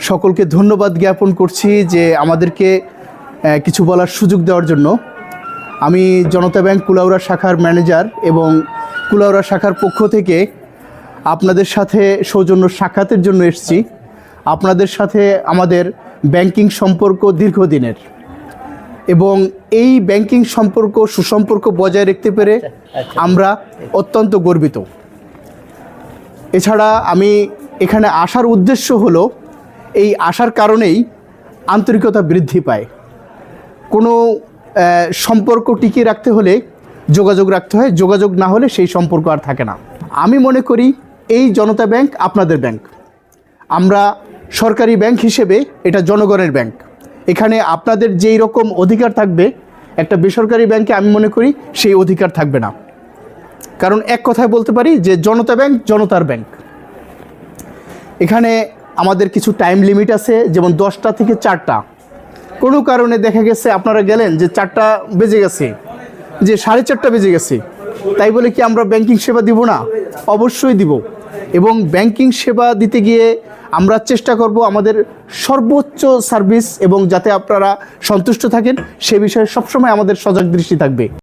সকলকে ধন্যবাদ জ্ঞাপন করছি যে আমাদেরকে কিছু বলার সুযোগ দেওয়ার জন্য। আমি জনতা ব্যাংক কুলাউড়া শাখার ম্যানেজার এবং কুলাউড়া শাখার পক্ষ থেকে আপনাদের সাথে সৌজন্য সাক্ষাতের জন্য এসেছি। আপনাদের সাথে আমাদের ব্যাংকিং সম্পর্ক দীর্ঘদিনের এবং এই ব্যাংকিং সম্পর্ক সুসম্পর্ক বজায় রাখতে পেরে আমরা অত্যন্ত গর্বিত। এছাড়া আমি এখানে আসার উদ্দেশ্য হলো এই আসার কারণেই আন্তরিকতা বৃদ্ধি পায়। কোনো সম্পর্ক টিকিয়ে রাখতে হলে যোগাযোগ রাখতে হয়, যোগাযোগ না হলে সেই সম্পর্ক আর থাকে না। আমি মনে করি এই জনতা ব্যাংক আপনাদের ব্যাংক, আমরা সরকারি ব্যাংক হিসেবে এটা জনগণের ব্যাংক। এখানে আপনাদের যেই রকম অধিকার থাকবে একটা বেসরকারি ব্যাংকে আমি মনে করি সেই অধিকার থাকবে না। কারণ এক কথায় বলতে পারি যে জনতা ব্যাংক জনতার ব্যাংক। এখানে আমাদের কিছু টাইম লিমিট আছে, যেমন 10টা থেকে 4টা। কোনো কারণে দেখা গেছে আপনারা গেলেন যে 4টা বেজে গেছে, যে 4:30 বেজে গেছে, তাই বলে কি আমরা ব্যাংকিং সেবা দিব না? অবশ্যই দিব। এবং ব্যাংকিং সেবা দিতে গিয়ে আমরা চেষ্টা করব আমাদের সর্বোচ্চ সার্ভিস, এবং যাতে আপনারা সন্তুষ্ট থাকেন সে বিষয়ে সবসময় আমাদের সজাগ দৃষ্টি থাকবে।